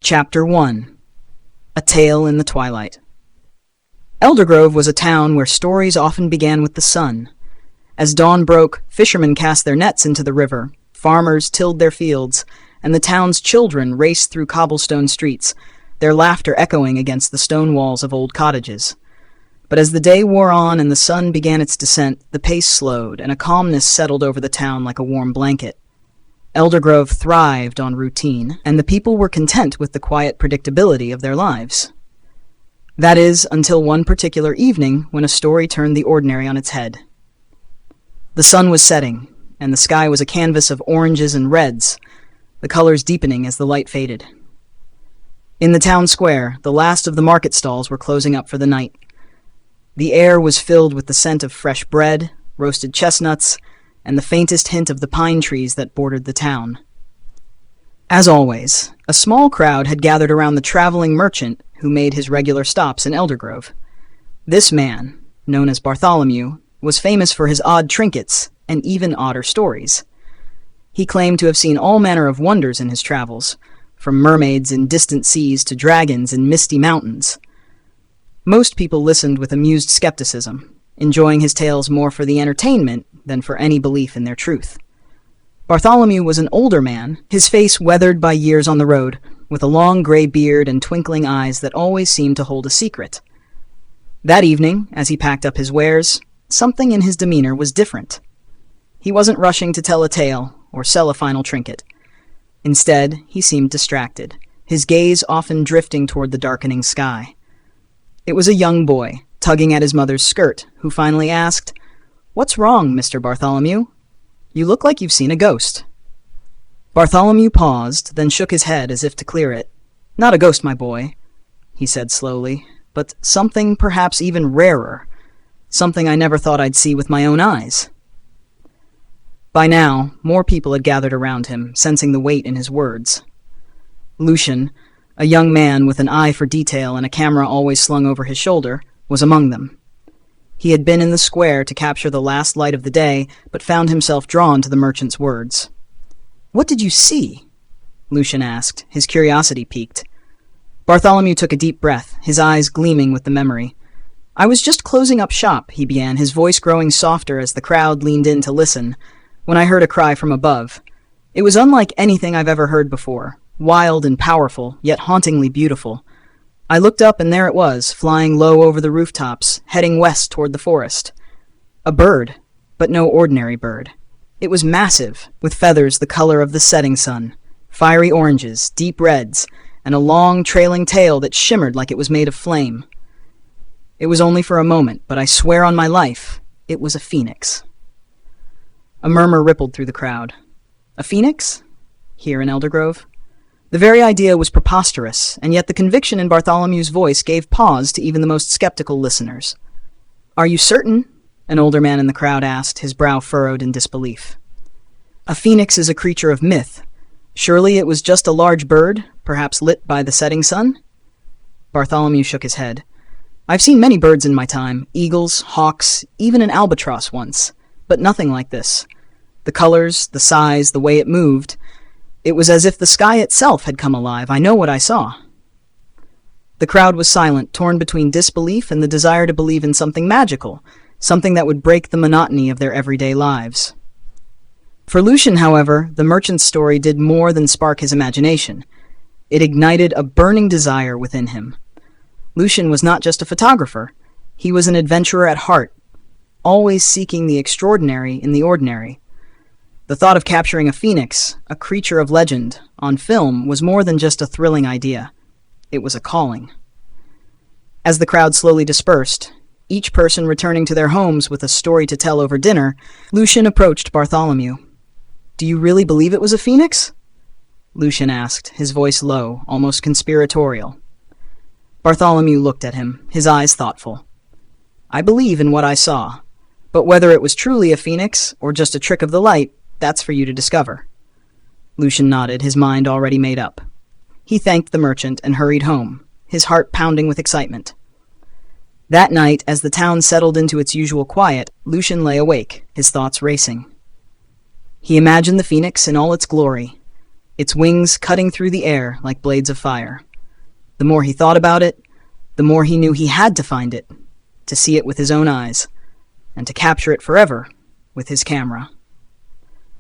Chapter 1. A Tale in the Twilight. Eldergrove was a town where stories often began with the sun. As dawn broke, fishermen cast their nets into the river, farmers tilled their fields, and the town's children raced through cobblestone streets, their laughter echoing against the stone walls of old cottages. But as the day wore on and the sun began its descent, the pace slowed, and a calmness settled over the town like a warm blanket. Eldergrove thrived on routine, and the people were content with the quiet predictability of their lives. That is, until one particular evening when a story turned the ordinary on its head. The sun was setting, and the sky was a canvas of oranges and reds, the colors deepening as the light faded. In the town square, the last of the market stalls were closing up for the night. The air was filled with the scent of fresh bread, roasted chestnuts, and the faintest hint of the pine trees that bordered the town. As always, a small crowd had gathered around the traveling merchant who made his regular stops in Eldergrove. This man, known as Bartholomew, was famous for his odd trinkets and even odder stories. He claimed to have seen all manner of wonders in his travels, from mermaids in distant seas to dragons in misty mountains. Most people listened with amused skepticism, enjoying his tales more for the entertainment than for any belief in their truth. Bartholomew was an older man, his face weathered by years on the road, with a long gray beard and twinkling eyes that always seemed to hold a secret. That evening, as he packed up his wares, something in his demeanor was different. He wasn't rushing to tell a tale or sell a final trinket. Instead, he seemed distracted, his gaze often drifting toward the darkening sky. It was a young boy, tugging at his mother's skirt, who finally asked, "What's wrong, Mr. Bartholomew? You look like you've seen a ghost." Bartholomew paused, then shook his head as if to clear it. "Not a ghost, my boy," he said slowly, "but something perhaps even rarer, something I never thought I'd see with my own eyes." By now, more people had gathered around him, sensing the weight in his words. Luchen, a young man with an eye for detail and a camera always slung over his shoulder, was among them. He had been in the square to capture the last light of the day, but found himself drawn to the merchant's words. "What did you see?" Luchen asked, his curiosity piqued. Bartholomew took a deep breath, his eyes gleaming with the memory. "I was just closing up shop," he began, his voice growing softer as the crowd leaned in to listen, when I heard a cry from above. It was unlike anything I've ever heard before, wild and powerful, yet hauntingly beautiful. I looked up and there it was, flying low over the rooftops, heading west toward the forest. A bird, but no ordinary bird. It was massive, with feathers the color of the setting sun, fiery oranges, deep reds, and a long trailing tail that shimmered like it was made of flame. It was only for a moment, but I swear on my life, it was a phoenix. A murmur rippled through the crowd. A phoenix? Here in Eldergrove? The very idea was preposterous, and yet the conviction in Bartholomew's voice gave pause to even the most skeptical listeners. "Are you certain?" an older man in the crowd asked, his brow furrowed in disbelief. "A phoenix is a creature of myth. Surely it was just a large bird, perhaps lit by the setting sun?" Bartholomew shook his head. "I've seen many birds in my time, eagles, hawks, even an albatross once, but nothing like this. The colors, the size, the way it moved. It was as if the sky itself had come alive. I know what I saw." The crowd was silent, torn between disbelief and the desire to believe in something magical, something that would break the monotony of their everyday lives. For Luchen, however, the merchant's story did more than spark his imagination. It ignited a burning desire within him. Luchen was not just a photographer. He was an adventurer at heart, always seeking the extraordinary in the ordinary. The thought of capturing a phoenix, a creature of legend, on film was more than just a thrilling idea. It was a calling. As the crowd slowly dispersed, each person returning to their homes with a story to tell over dinner, Luchen approached Bartholomew. "Do you really believe it was a phoenix?" Luchen asked, his voice low, almost conspiratorial. Bartholomew looked at him, his eyes thoughtful. "I believe in what I saw, but whether it was truly a phoenix or just a trick of the light, that's for you to discover." Luchen nodded, his mind already made up. He thanked the merchant and hurried home, his heart pounding with excitement. That night, as the town settled into its usual quiet, Luchen lay awake, his thoughts racing. He imagined the phoenix in all its glory. its wings cutting through the air like blades of fire. The more he thought about it, the more he knew he had to find it, to see it with his own eyes, and to capture it forever with his camera.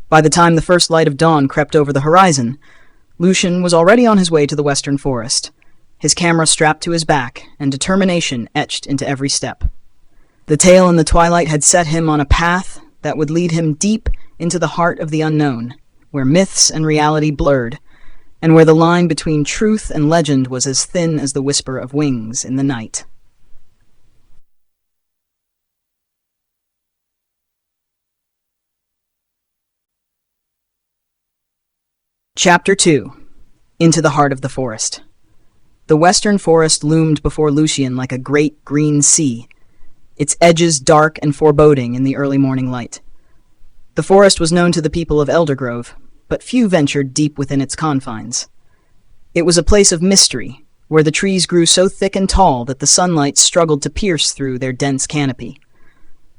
By the time the first light of dawn crept over the horizon, Lucian was already on his way to the western forest, his camera strapped to his back and determination etched into every step. The tale in the twilight had set him on a path that would lead him deep into the heart of the unknown, where myths and reality blurred, and where the line between truth and legend was as thin as the whisper of wings in the night. Chapter 2. Into the Heart of the Forest. The western forest loomed before Lucian like a great green sea, its edges dark and foreboding in the early morning light. The forest was known to the people of Eldergrove, but few ventured deep within its confines. It was a place of mystery, where the trees grew so thick and tall that the sunlight struggled to pierce through their dense canopy.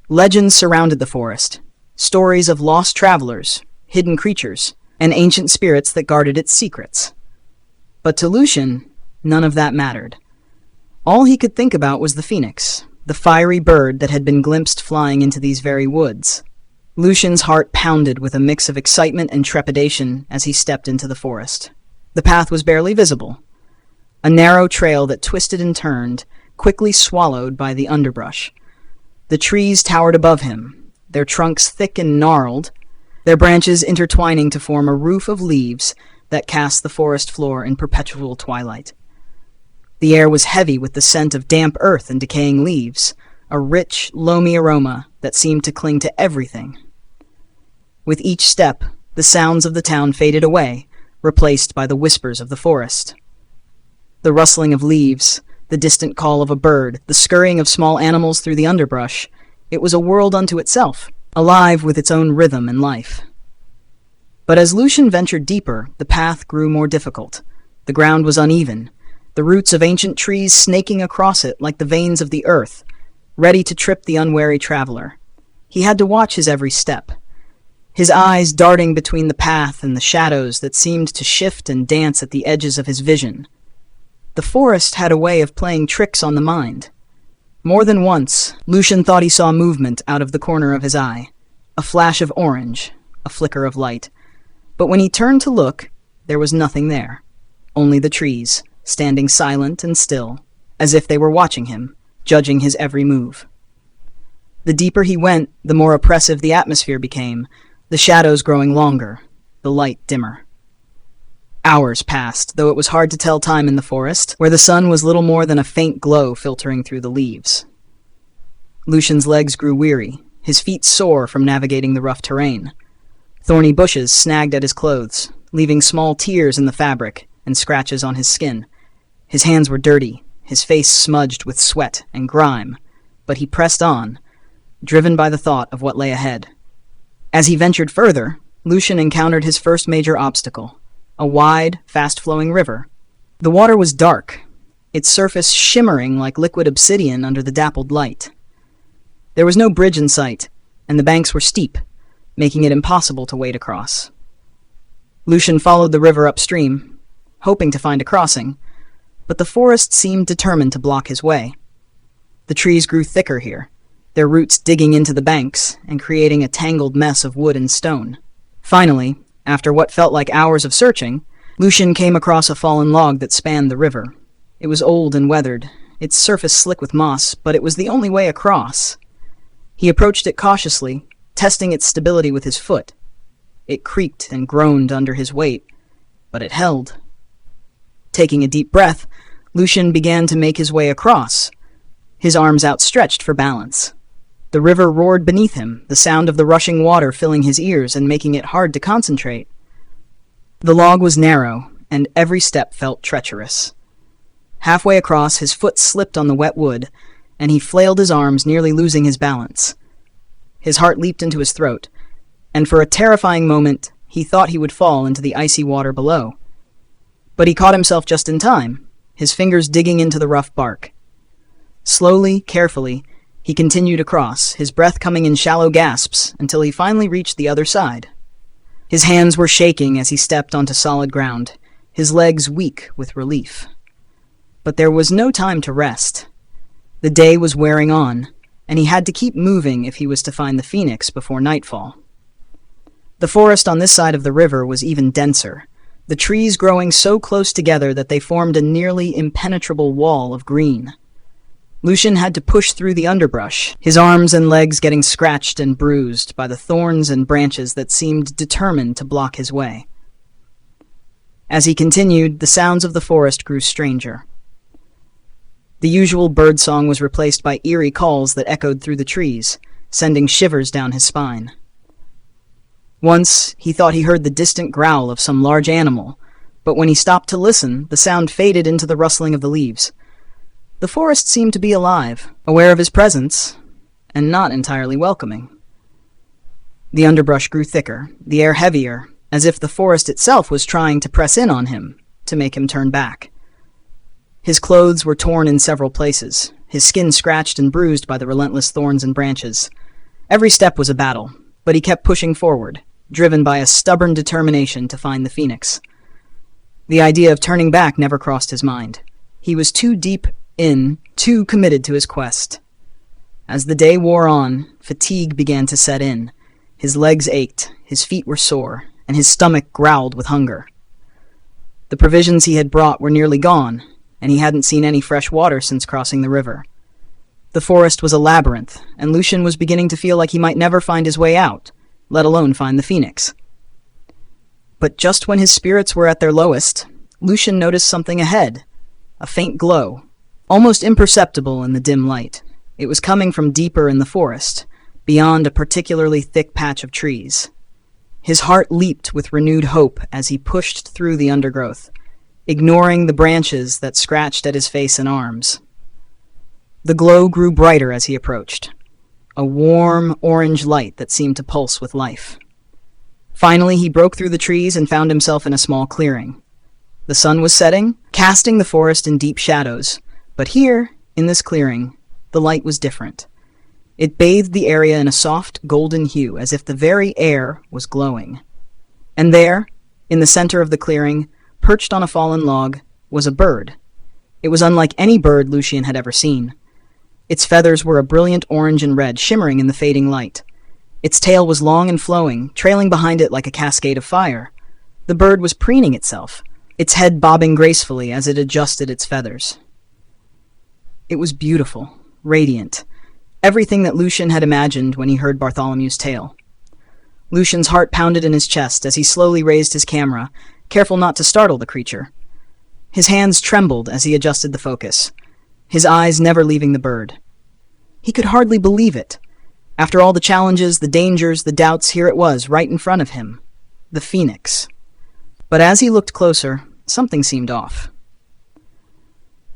Legends surrounded the forest, stories of lost travelers, hidden creatures, and ancient spirits that guarded its secrets. But to Lucian, none of that mattered. All he could think about was the phoenix, the fiery bird that had been glimpsed flying into these very woods. Lucian's heart pounded with a mix of excitement and trepidation as he stepped into the forest. The path was barely visible, a narrow trail that twisted and turned, quickly swallowed by the underbrush. The trees towered above him, their trunks thick and gnarled, their branches intertwining to form a roof of leaves that cast the forest floor in perpetual twilight. The air was heavy with the scent of damp earth and decaying leaves, a rich, loamy aroma that seemed to cling to everything. With each step, the sounds of the town faded away, replaced by the whispers of the forest. The rustling of leaves, the distant call of a bird, the scurrying of small animals through the underbrush, it was a world unto itself, alive with its own rhythm and life. But as Lucian ventured deeper, the path grew more difficult. The ground was uneven, the roots of ancient trees snaking across it like the veins of the earth, ready to trip the unwary traveler. He had to watch his every step, his eyes darting between the path and the shadows that seemed to shift and dance at the edges of his vision. The forest had a way of playing tricks on the mind. More than once, Lucian thought he saw movement out of the corner of his eye, a flash of orange, a flicker of light. But when he turned to look, there was nothing there, only the trees, standing silent and still, as if they were watching him, judging his every move. The deeper he went, the more oppressive the atmosphere became, the shadows growing longer, the light dimmer. Hours passed, though it was hard to tell time in the forest, where the sun was little more than a faint glow filtering through the leaves. Lucian's legs grew weary, his feet sore from navigating the rough terrain. Thorny bushes snagged at his clothes, leaving small tears in the fabric and scratches on his skin. His hands were dirty, his face smudged with sweat and grime, but he pressed on, driven by the thought of what lay ahead. As he ventured further, Lucian encountered his first major obstacle, a wide, fast-flowing river. The water was dark, its surface shimmering like liquid obsidian under the dappled light. There was no bridge in sight, and the banks were steep, making it impossible to wade across. Lucian followed the river upstream, hoping to find a crossing, but the forest seemed determined to block his way. The trees grew thicker here, their roots digging into the banks and creating a tangled mess of wood and stone. Finally, after what felt like hours of searching, Lucian came across a fallen log that spanned the river. It was old and weathered, its surface slick with moss, but it was the only way across. He approached it cautiously, testing its stability with his foot. It creaked and groaned under his weight, but it held. Taking a deep breath, Lucian began to make his way across, his arms outstretched for balance. The river roared beneath him, the sound of the rushing water filling his ears and making it hard to concentrate. The log was narrow, and every step felt treacherous. Halfway across, his foot slipped on the wet wood, and he flailed his arms, nearly losing his balance. His heart leaped into his throat, and for a terrifying moment, he thought he would fall into the icy water below. But he caught himself just in time, his fingers digging into the rough bark. Slowly, carefully, he continued across, his breath coming in shallow gasps until he finally reached the other side. His hands were shaking as he stepped onto solid ground, his legs weak with relief. But there was no time to rest. The day was wearing on, and he had to keep moving if he was to find the phoenix before nightfall. The forest on this side of the river was even denser, the trees growing so close together that they formed a nearly impenetrable wall of green. Lucian had to push through the underbrush, his arms and legs getting scratched and bruised by the thorns and branches that seemed determined to block his way. As he continued, the sounds of the forest grew stranger. The usual birdsong was replaced by eerie calls that echoed through the trees, sending shivers down his spine. Once, he thought he heard the distant growl of some large animal, but when he stopped to listen, the sound faded into the rustling of the leaves. The forest seemed to be alive, aware of his presence, and not entirely welcoming. The underbrush grew thicker, the air heavier, as if the forest itself was trying to press in on him, to make him turn back. His clothes were torn in several places, his skin scratched and bruised by the relentless thorns and branches. Every step was a battle, but he kept pushing forward, driven by a stubborn determination to find the phoenix. The idea of turning back never crossed his mind. He was too deep in, too committed to his quest. As the day wore on, fatigue began to set in. His legs ached, his feet were sore, and his stomach growled with hunger. The provisions he had brought were nearly gone, and he hadn't seen any fresh water since crossing the river. The forest was a labyrinth, and Lucian was beginning to feel like he might never find his way out, let alone find the phoenix. But just when his spirits were at their lowest, Lucian noticed something ahead, a faint glow, almost imperceptible in the dim light. It was coming from deeper in the forest, beyond a particularly thick patch of trees. His heart leaped with renewed hope as he pushed through the undergrowth, ignoring the branches that scratched at his face and arms. The glow grew brighter as he approached, a warm orange light that seemed to pulse with life. Finally, he broke through the trees and found himself in a small clearing. The sun was setting, casting the forest in deep shadows, but here, in this clearing, the light was different. It bathed the area in a soft golden hue, as if the very air was glowing. And there, in the center of the clearing, perched on a fallen log, was a bird. It was unlike any bird Lucian had ever seen. Its feathers were a brilliant orange and red, shimmering in the fading light. Its tail was long and flowing, trailing behind it like a cascade of fire. The bird was preening itself, its head bobbing gracefully as it adjusted its feathers. It was beautiful, radiant, everything that Lucian had imagined when he heard Bartholomew's tale. Lucian's heart pounded in his chest as he slowly raised his camera, careful not to startle the creature. His hands trembled as he adjusted the focus, his eyes never leaving the bird. He could hardly believe it. After all the challenges, the dangers, the doubts, here it was, right in front of him. The phoenix. But as he looked closer, something seemed off.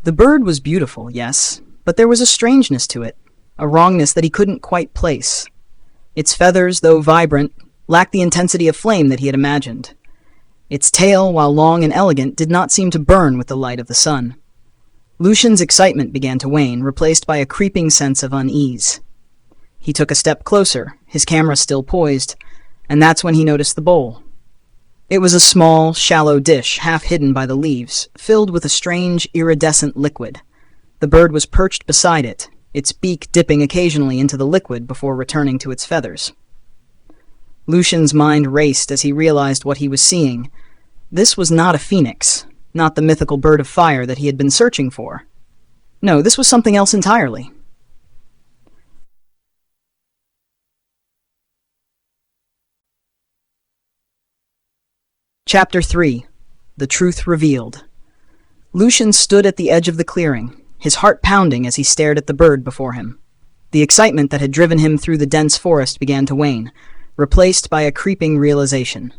The bird was beautiful, yes, but there was a strangeness to it, a wrongness that he couldn't quite place. Its feathers, though vibrant, lacked the intensity of flame that he had imagined. Its tail, while long and elegant, did not seem to burn with the light of the sun. Lucian's excitement began to wane, replaced by a creeping sense of unease. He took a step closer, his camera still poised, and that's when he noticed the bowl. It was a small, shallow dish, half hidden by the leaves, filled with a strange, iridescent liquid. The bird was perched beside it, its beak dipping occasionally into the liquid before returning to its feathers. Lucian's mind raced as he realized what he was seeing. This was not a phoenix, not the mythical bird of fire that he had been searching for. No, this was something else entirely. Chapter 3. The Truth Revealed. Lucian stood at the edge of the clearing, his heart pounding as he stared at the bird before him. The excitement that had driven him through the dense forest began to wane, replaced by a creeping realization.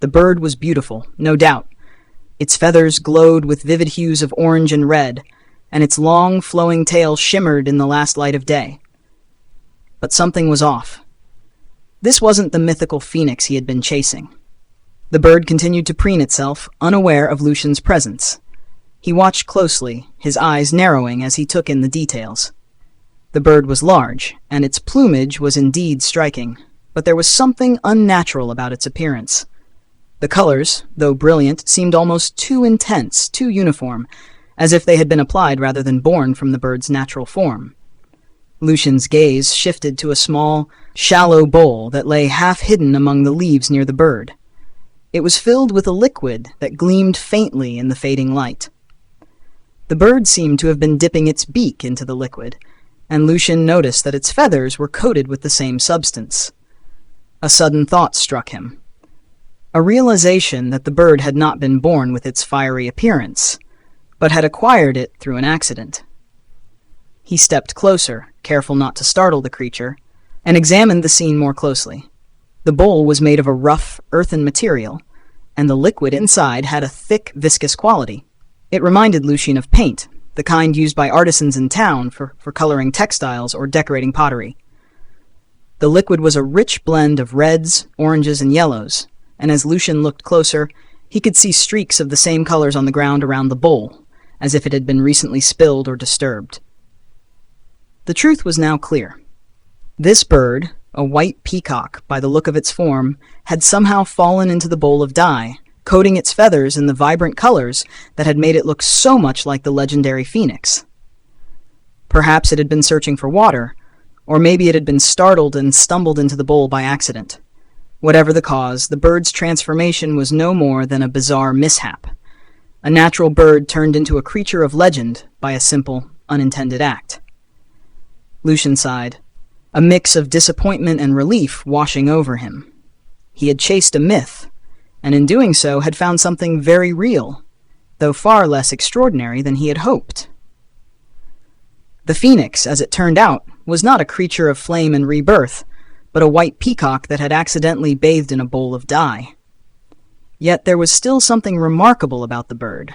The bird was beautiful, no doubt. Its feathers glowed with vivid hues of orange and red, and its long, flowing tail shimmered in the last light of day. But something was off. This wasn't the mythical phoenix he had been chasing. The bird continued to preen itself, unaware of Lucian's presence. He watched closely, his eyes narrowing as he took in the details. The bird was large, and its plumage was indeed striking. but there was something unnatural about its appearance. The colors, though brilliant, seemed almost too intense, too uniform, as if they had been applied rather than born from the bird's natural form. Lucian's gaze shifted to a small, shallow bowl that lay half hidden among the leaves near the bird. It was filled with a liquid that gleamed faintly in the fading light. The bird seemed to have been dipping its beak into the liquid, and Lucian noticed that its feathers were coated with the same substance. A sudden thought struck him. A realization that the bird had not been born with its fiery appearance, but had acquired it through an accident. He stepped closer, careful not to startle the creature, and examined the scene more closely. The bowl was made of a rough, earthen material, and the liquid inside had a thick, viscous quality. It reminded Lucian of paint, the kind used by artisans in town for coloring textiles or decorating pottery. The liquid was a rich blend of reds, oranges, and yellows, and as Lucian looked closer, he could see streaks of the same colors on the ground around the bowl, as if it had been recently spilled or disturbed. The truth was now clear. This bird, a white peacock by the look of its form, had somehow fallen into the bowl of dye, coating its feathers in the vibrant colors that had made it look so much like the legendary phoenix. Perhaps it had been searching for water, or maybe it had been startled and stumbled into the bowl by accident. Whatever the cause, the bird's transformation was no more than a bizarre mishap. A natural bird turned into a creature of legend by a simple, unintended act. Lucian sighed, a mix of disappointment and relief washing over him. He had chased a myth, and in doing so had found something very real, though far less extraordinary than he had hoped. The phoenix, as it turned out, was not a creature of flame and rebirth, but a white peacock that had accidentally bathed in a bowl of dye. Yet there was still something remarkable about the bird.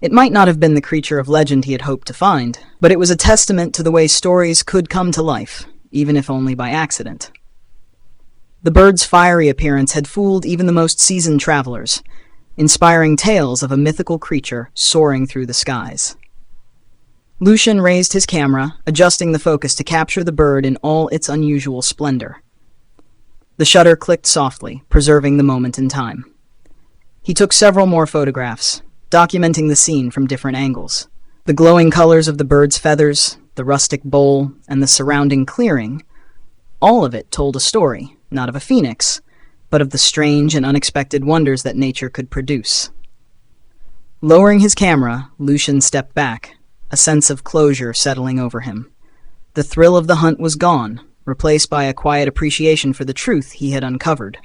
It might not have been the creature of legend he had hoped to find, but it was a testament to the way stories could come to life, even if only by accident. The bird's fiery appearance had fooled even the most seasoned travelers, inspiring tales of a mythical creature soaring through the skies. Lucian raised his camera, adjusting the focus to capture the bird in all its unusual splendor. The shutter clicked softly, preserving the moment in time. He took several more photographs, documenting the scene from different angles. The glowing colors of the bird's feathers, the rustic bowl, and the surrounding clearing, all of it told a story, not of a phoenix, but of the strange and unexpected wonders that nature could produce. Lowering his camera, Lucian stepped back, a sense of closure settling over him. The thrill of the hunt was gone, replaced by a quiet appreciation for the truth he had uncovered.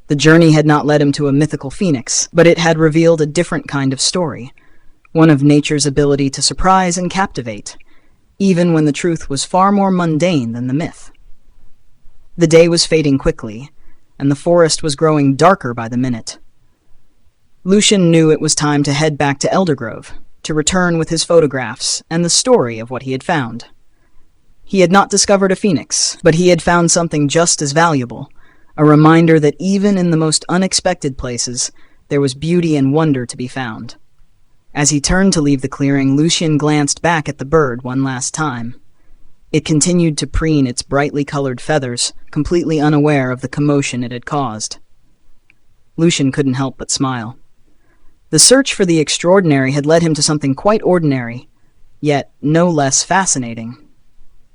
The journey had not led him to a mythical phoenix, but it had revealed a different kind of story, one of nature's ability to surprise and captivate, even when the truth was far more mundane than the myth. The day was fading quickly, and the forest was growing darker by the minute. Lucian knew it was time to head back to Eldergrove, to return with his photographs and the story of what he had found. He had not discovered a phoenix, but he had found something just as valuable, a reminder that even in the most unexpected places, there was beauty and wonder to be found. As he turned to leave the clearing, Lucian glanced back at the bird one last time. It continued to preen its brightly colored feathers, completely unaware of the commotion it had caused. Lucian couldn't help but smile. The search for the extraordinary had led him to something quite ordinary, yet no less fascinating.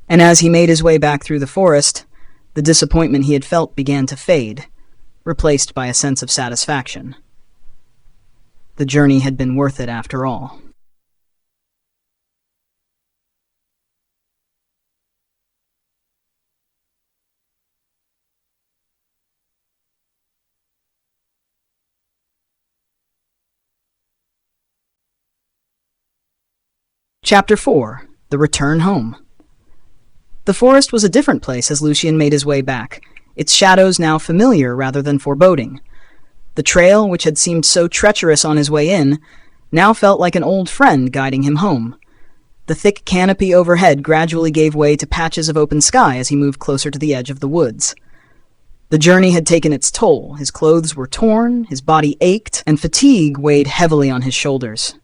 And as he made his way back through the forest, the disappointment he had felt began to fade, replaced by a sense of satisfaction. The journey had been worth it after all. Chapter 4. The Return Home. The forest was a different place as Lucian made his way back, its shadows now familiar rather than foreboding. The trail, which had seemed so treacherous on his way in, now felt like an old friend guiding him home. The thick canopy overhead gradually gave way to patches of open sky as he moved closer to the edge of the woods. The journey had taken its toll. His clothes were torn, his body ached, and fatigue weighed heavily on his shoulders.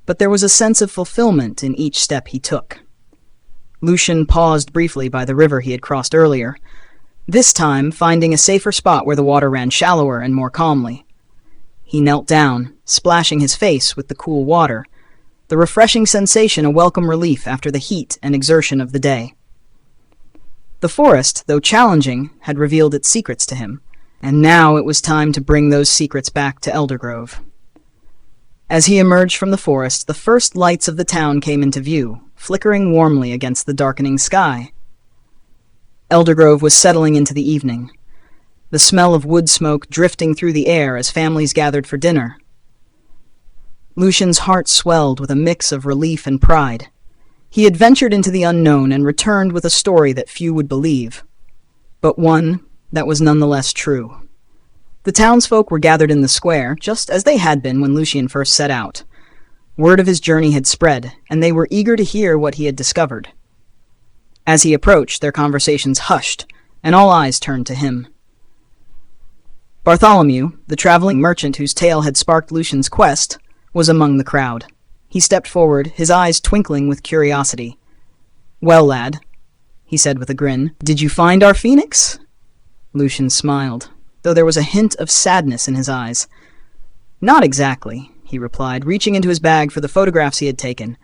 But there was a sense of fulfillment in each step he took. Lucian paused briefly by the river he had crossed earlier, this time finding a safer spot where the water ran shallower and more calmly. He knelt down, splashing his face with the cool water, the refreshing sensation a welcome relief after the heat and exertion of the day. The forest, though challenging, had revealed its secrets to him, and now it was time to bring those secrets back to Eldergrove. As he emerged from the forest, the first lights of the town came into view, flickering warmly against the darkening sky. Eldergrove was settling into the evening, the smell of wood smoke drifting through the air as families gathered for dinner. Lucian's heart swelled with a mix of relief and pride. He had ventured into the unknown and returned with a story that few would believe, but one that was nonetheless true. The townsfolk were gathered in the square, just as they had been when Lucian first set out. Word of his journey had spread, and they were eager to hear what he had discovered. As he approached, their conversations hushed, and all eyes turned to him. Bartholomew, the traveling merchant whose tale had sparked Lucian's quest, was among the crowd. He stepped forward, his eyes twinkling with curiosity. "Well, lad," he said with a grin, "did you find our phoenix?" Lucian smiled, though there was a hint of sadness in his eyes. "Not exactly," he replied, reaching into his bag for the photographs he had taken.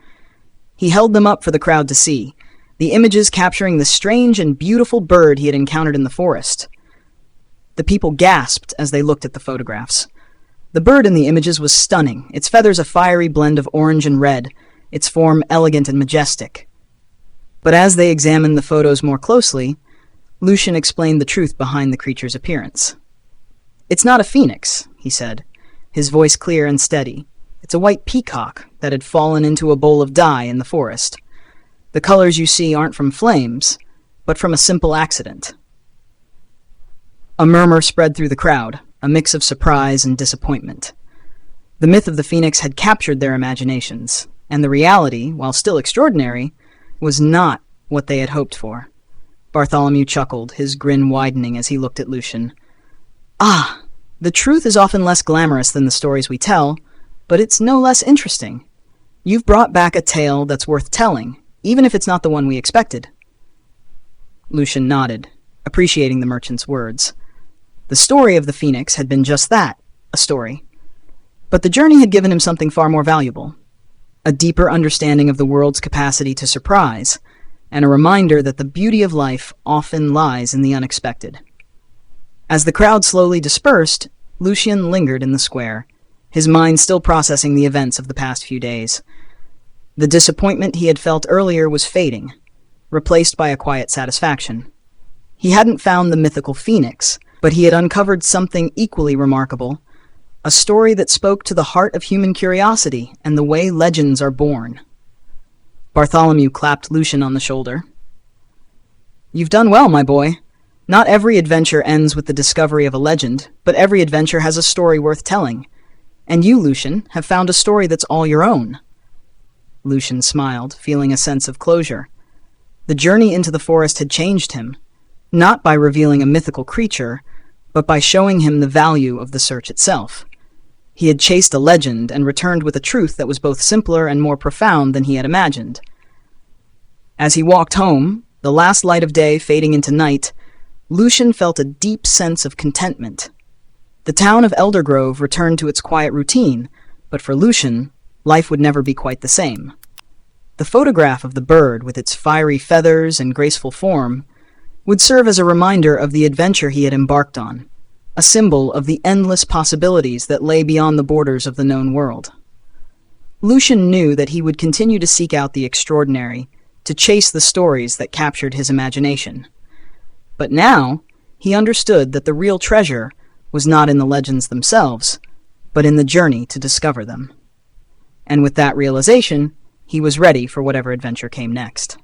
He held them up for the crowd to see, the images capturing the strange and beautiful bird he had encountered in the forest. The people gasped as they looked at the photographs. The bird in the images was stunning, its feathers a fiery blend of orange and red, its form elegant and majestic. But as they examined the photos more closely, Lucian explained the truth behind the creature's appearance. "It's not a phoenix," he said, his voice clear and steady. "It's a white peacock that had fallen into a bowl of dye in the forest. The colors you see aren't from flames, but from a simple accident." A murmur spread through the crowd, a mix of surprise and disappointment. The myth of the phoenix had captured their imaginations, and the reality, while still extraordinary, was not what they had hoped for. Bartholomew chuckled, his grin widening as he looked at Lucian. "Ah, the truth is often less glamorous than the stories we tell, but it's no less interesting. You've brought back a tale that's worth telling, even if it's not the one we expected." Lucian nodded, appreciating the merchant's words. The story of the phoenix had been just that, a story. But the journey had given him something far more valuable, a deeper understanding of the world's capacity to surprise, and a reminder that the beauty of life often lies in the unexpected. As the crowd slowly dispersed, Lucian lingered in the square, his mind still processing the events of the past few days. The disappointment he had felt earlier was fading, replaced by a quiet satisfaction. He hadn't found the mythical phoenix, but he had uncovered something equally remarkable, a story that spoke to the heart of human curiosity and the way legends are born. Bartholomew clapped Lucian on the shoulder. "You've done well, my boy. Not every adventure ends with the discovery of a legend, but every adventure has a story worth telling. And you, Lucian, have found a story that's all your own." Lucian smiled, feeling a sense of closure. The journey into the forest had changed him, not by revealing a mythical creature, but by showing him the value of the search itself. He had chased a legend and returned with a truth that was both simpler and more profound than he had imagined. As he walked home, the last light of day fading into night, Lucian felt a deep sense of contentment. The town of Eldergrove returned to its quiet routine, but for Lucian, life would never be quite the same. The photograph of the bird, with its fiery feathers and graceful form, would serve as a reminder of the adventure he had embarked on, a symbol of the endless possibilities that lay beyond the borders of the known world. Lucian knew that he would continue to seek out the extraordinary, to chase the stories that captured his imagination. But now, he understood that the real treasure was not in the legends themselves, but in the journey to discover them. And with that realization, he was ready for whatever adventure came next.